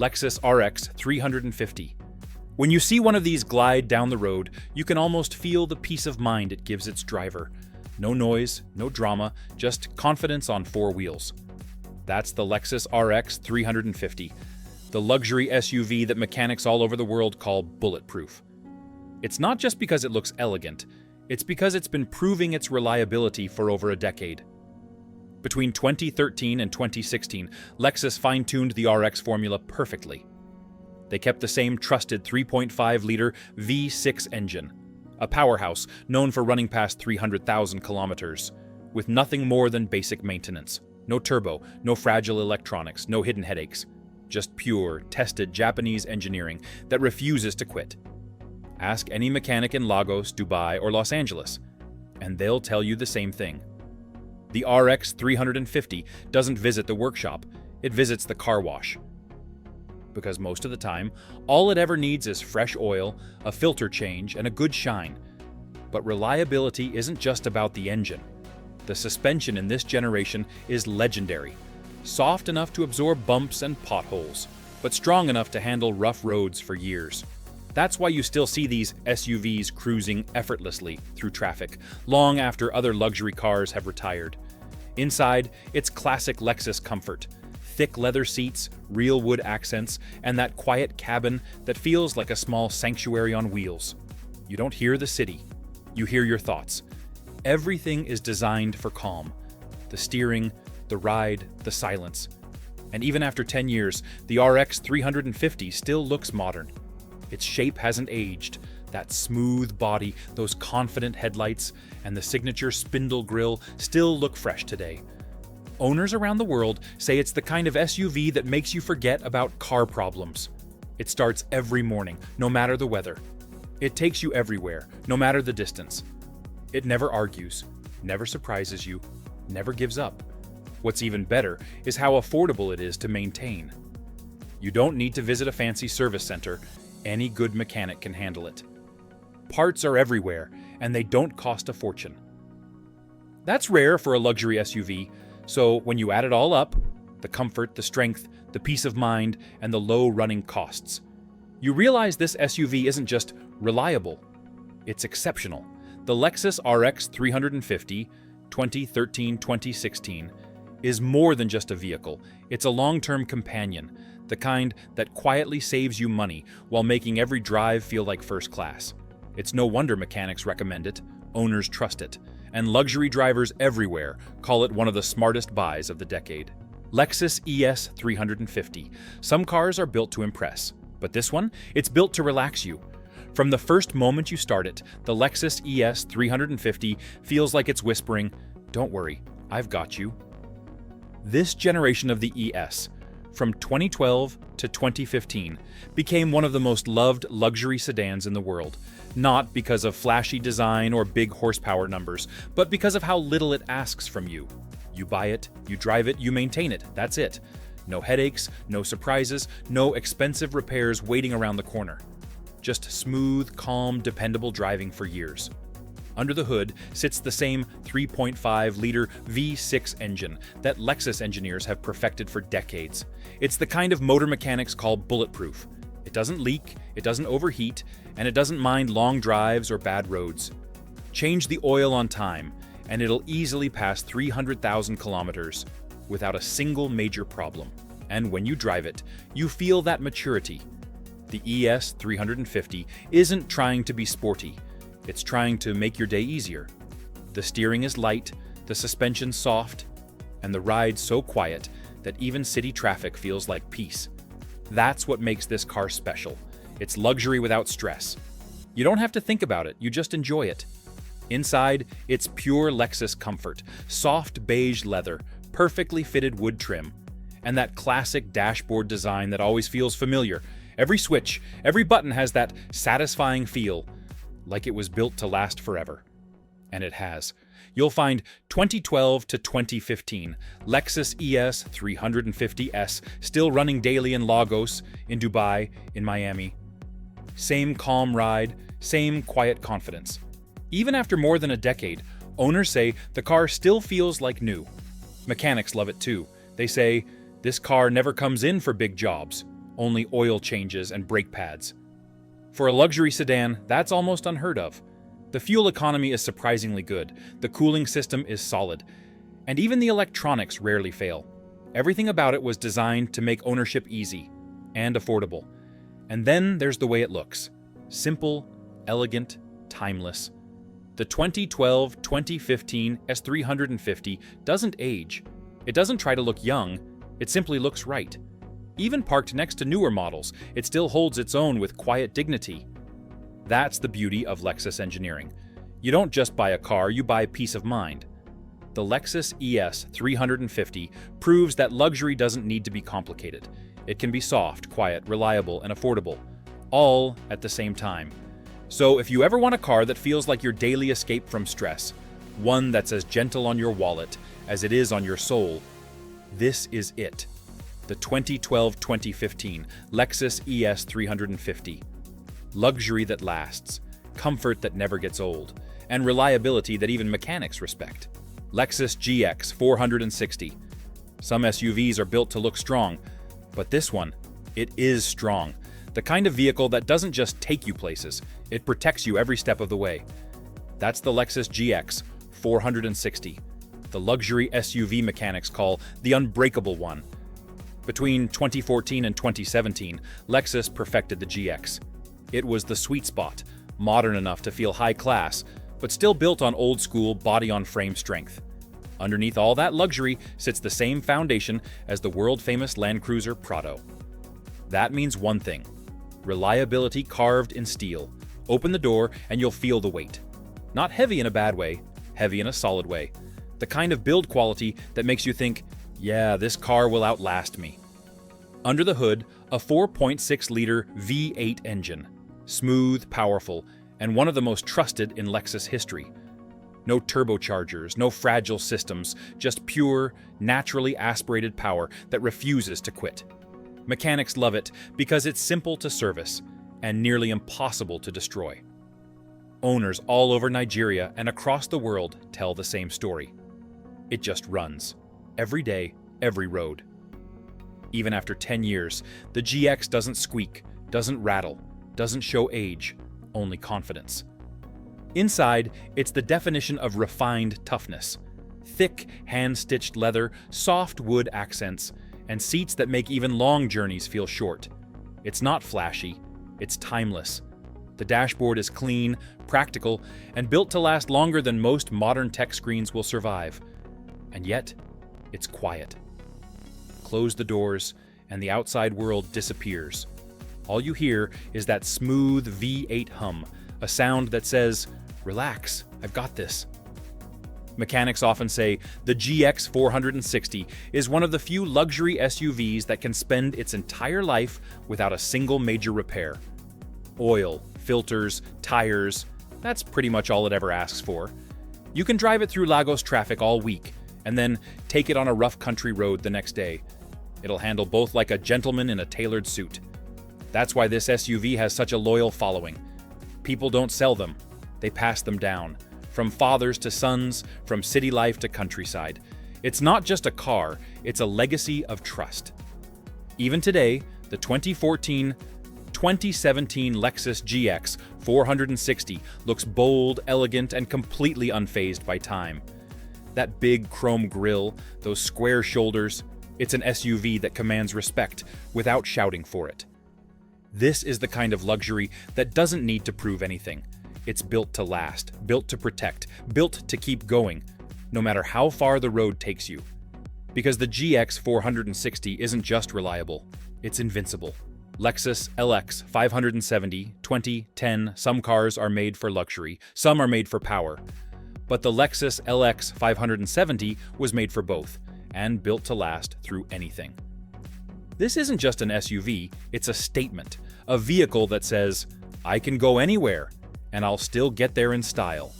Lexus RX 350. When you see one of these glide down the road, you can almost feel the peace of mind it gives its driver. No noise, no drama, just confidence on four wheels. That's the Lexus RX 350, the luxury SUV that mechanics all over the world call bulletproof. It's not just because it looks elegant, it's because it's been proving its reliability for over a decade. Between 2013 and 2016, Lexus fine-tuned the RX formula perfectly. They kept the same trusted 3.5-liter V6 engine, a powerhouse known for running past 300,000 kilometers, with nothing more than basic maintenance. No turbo, no fragile electronics, no hidden headaches. Just pure, tested Japanese engineering that refuses to quit. Ask any mechanic in Lagos, Dubai, or Los Angeles, and they'll tell you the same thing. The RX 350 doesn't visit the workshop, it visits the car wash. Because most of the time, all it ever needs is fresh oil, a filter change, and a good shine. But reliability isn't just about the engine. The suspension in this generation is legendary. Soft enough to absorb bumps and potholes, but strong enough to handle rough roads for years. That's why you still see these SUVs cruising effortlessly through traffic, long after other luxury cars have retired. Inside, it's classic Lexus comfort. Thick leather seats, real wood accents, and that quiet cabin that feels like a small sanctuary on wheels. You don't hear the city, you hear your thoughts. Everything is designed for calm. The steering, the ride, the silence. And even after 10 years, the RX 350 still looks modern. Its shape hasn't aged. That smooth body, those confident headlights, and the signature spindle grille still look fresh today. Owners around the world say it's the kind of SUV that makes you forget about car problems. It starts every morning, no matter the weather. It takes you everywhere, no matter the distance. It never argues, never surprises you, never gives up. What's even better is how affordable it is to maintain. You don't need to visit a fancy service center. Any good mechanic can handle it. Parts are everywhere, and they don't cost a fortune. That's rare for a luxury SUV, so when you add it all up, the comfort, the strength, the peace of mind, and the low running costs, you realize this SUV isn't just reliable, it's exceptional. The Lexus RX 350, 2013-2016, is more than just a vehicle. It's a long-term companion, the kind that quietly saves you money while making every drive feel like first class. It's no wonder mechanics recommend it, owners trust it, and luxury drivers everywhere call it one of the smartest buys of the decade. Lexus ES 350. Some cars are built to impress, but this one, it's built to relax you. From the first moment you start it, the Lexus ES 350 feels like it's whispering, "Don't worry, I've got you." This generation of the ES, from 2012 to 2015, became one of the most loved luxury sedans in the world, not because of flashy design or big horsepower numbers, but because of how little it asks from you. You buy it, you drive it, you maintain it, that's it. No headaches, no surprises, no expensive repairs waiting around the corner. Just smooth, calm, dependable driving for years. Under the hood sits the same 3.5-liter V6 engine that Lexus engineers have perfected for decades. It's the kind of motor mechanics call bulletproof. It doesn't leak, it doesn't overheat, and it doesn't mind long drives or bad roads. Change the oil on time, and it'll easily pass 300,000 kilometers without a single major problem. And when you drive it, you feel that maturity. The ES 350 isn't trying to be sporty. It's trying to make your day easier. The steering is light, the suspension soft, and the ride so quiet that even city traffic feels like peace. That's what makes this car special. It's luxury without stress. You don't have to think about it, you just enjoy it. Inside, it's pure Lexus comfort, soft beige leather, perfectly fitted wood trim, and that classic dashboard design that always feels familiar. Every switch, every button has that satisfying feel, like it was built to last forever. And it has. You'll find 2012 to 2015 Lexus ES 350S still running daily in Lagos, in Dubai, in Miami. Same calm ride, same quiet confidence. Even after more than a decade, owners say the car still feels like new. Mechanics love it too. They say, "This car never comes in for big jobs, only oil changes and brake pads. For a luxury sedan, that's almost unheard of. The fuel economy is surprisingly good, the cooling system is solid, and even the electronics rarely fail. Everything about it was designed to make ownership easy and affordable. And then there's the way it looks. Simple, elegant, timeless. The 2012-2015 S350 doesn't age. It doesn't try to look young, it simply looks right. Even parked next to newer models, it still holds its own with quiet dignity. That's the beauty of Lexus engineering. You don't just buy a car, you buy peace of mind. The Lexus ES 350 proves that luxury doesn't need to be complicated. It can be soft, quiet, reliable, and affordable, all at the same time. So if you ever want a car that feels like your daily escape from stress, one that's as gentle on your wallet as it is on your soul, this is it. The 2012-2015 Lexus ES 350. Luxury that lasts, comfort that never gets old, and reliability that even mechanics respect. Lexus GX 460. Some SUVs are built to look strong, but this one, it is strong. The kind of vehicle that doesn't just take you places, it protects you every step of the way. That's the Lexus GX 460, the luxury SUV mechanics call the unbreakable one. Between 2014 and 2017, Lexus perfected the GX. It was the sweet spot, modern enough to feel high class, but still built on old-school body-on-frame strength. Underneath all that luxury sits the same foundation as the world-famous Land Cruiser Prado. That means one thing: reliability carved in steel. Open the door and you'll feel the weight. Not heavy in a bad way, heavy in a solid way. The kind of build quality that makes you think, yeah, this car will outlast me. Under the hood, a 4.6-liter V8 engine. Smooth, powerful, and one of the most trusted in Lexus history. No turbochargers, no fragile systems, just pure, naturally aspirated power that refuses to quit. Mechanics love it because it's simple to service and nearly impossible to destroy. Owners all over Nigeria and across the world tell the same story. It just runs. Every day, every road. Even after 10 years, the GX doesn't squeak, doesn't rattle, doesn't show age, only confidence. Inside, it's the definition of refined toughness. Thick, hand-stitched leather, soft wood accents, and seats that make even long journeys feel short. It's not flashy, it's timeless. The dashboard is clean, practical, and built to last longer than most modern tech screens will survive. And yet, it's quiet. Close the doors, and the outside world disappears. All you hear is that smooth V8 hum, a sound that says, "Relax, I've got this." Mechanics often say the GX 460 is one of the few luxury SUVs that can spend its entire life without a single major repair. Oil, filters, tires, that's pretty much all it ever asks for. You can drive it through Lagos traffic all week, and then take it on a rough country road the next day. It'll handle both like a gentleman in a tailored suit. That's why this SUV has such a loyal following. People don't sell them, they pass them down. From fathers to sons, from city life to countryside. It's not just a car, it's a legacy of trust. Even today, the 2014-2017 Lexus GX 460 looks bold, elegant, and completely unfazed by time. That big chrome grille, those square shoulders, it's an SUV that commands respect without shouting for it. This is the kind of luxury that doesn't need to prove anything. It's built to last, built to protect, built to keep going, no matter how far the road takes you. Because the GX 460 isn't just reliable, it's invincible. Lexus LX 570, 2010, some cars are made for luxury, some are made for power. But the Lexus LX 570 was made for both, and built to last through anything. This isn't just an SUV, it's a statement, a vehicle that says, I can go anywhere, and I'll still get there in style.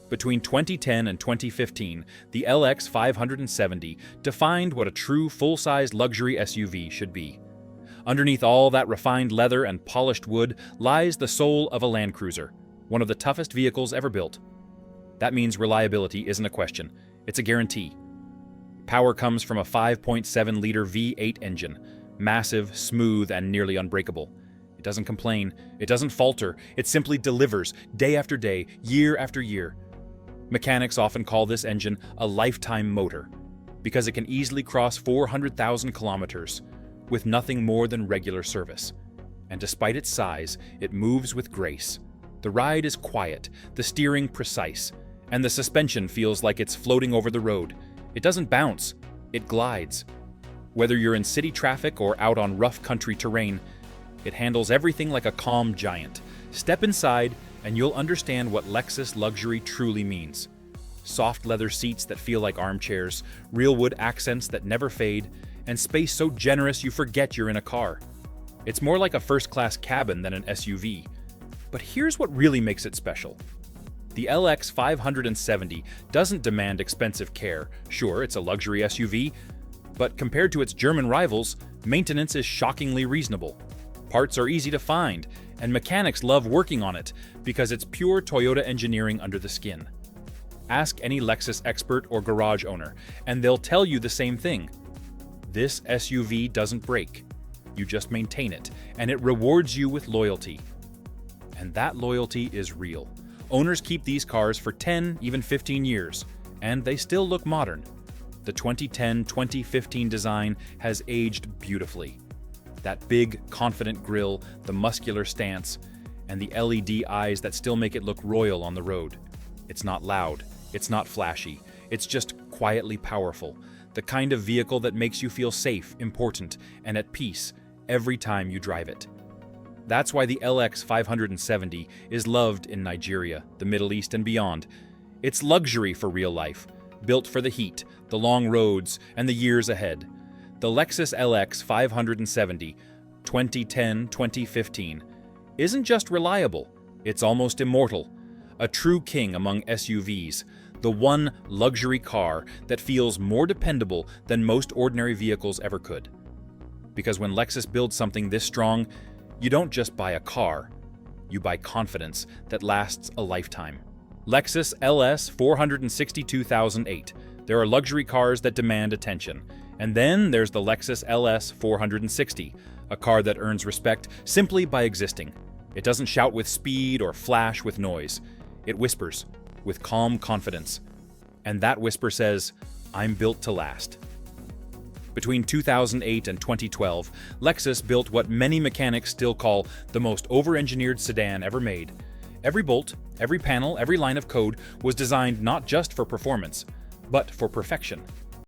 Between 2010 and 2015, the LX 570 defined what a true full-size luxury SUV should be. Underneath all that refined leather and polished wood lies the soul of a Land Cruiser, one of the toughest vehicles ever built. That means reliability isn't a question, it's a guarantee. Power comes from a 5.7-liter V8 engine, Massive, smooth, and nearly unbreakable. It doesn't complain, it doesn't falter, it simply delivers day after day, year after year. Mechanics often call this engine a lifetime motor, because it can easily cross 400,000 kilometers with nothing more than regular service. And despite its size, it moves with grace. The ride is quiet, the steering precise, and the suspension feels like it's floating over the road. It doesn't bounce, it glides. Whether you're in city traffic or out on rough country terrain, it handles everything like a calm giant. Step inside and you'll understand what Lexus luxury truly means. Soft leather seats that feel like armchairs, real wood accents that never fade, and space so generous you forget you're in a car. It's more like a first-class cabin than an SUV. But here's what really makes it special. The LX 570 doesn't demand expensive care. Sure, it's a luxury SUV, but compared to its German rivals, maintenance is shockingly reasonable. Parts are easy to find, and mechanics love working on it because it's pure Toyota engineering under the skin. Ask any Lexus expert or garage owner, and they'll tell you the same thing. This SUV doesn't break. You just maintain it, and it rewards you with loyalty. And that loyalty is real. Owners keep these cars for 10, even 15 years, and they still look modern. The 2010-2015 design has aged beautifully. That big, confident grille, the muscular stance, and the LED eyes that still make it look royal on the road. It's not loud, it's not flashy, it's just quietly powerful. The kind of vehicle that makes you feel safe, important, and at peace every time you drive it. That's why the LX 570 is loved in Nigeria, the Middle East, and beyond. It's luxury for real life, built for the heat, the long roads, and the years ahead. The Lexus LX 570, 2010-2015, isn't just reliable, it's almost immortal. A true king among SUVs, the one luxury car that feels more dependable than most ordinary vehicles ever could. Because when Lexus builds something this strong, you don't just buy a car, you buy confidence that lasts a lifetime. Lexus LS 462,008. There are luxury cars that demand attention. And then there's the Lexus LS 460, a car that earns respect simply by existing. It doesn't shout with speed or flash with noise. It whispers with calm confidence. And that whisper says, "I'm built to last." Between 2008 and 2012, Lexus built what many mechanics still call the most over-engineered sedan ever made. Every bolt, every panel, every line of code was designed not just for performance, but for perfection.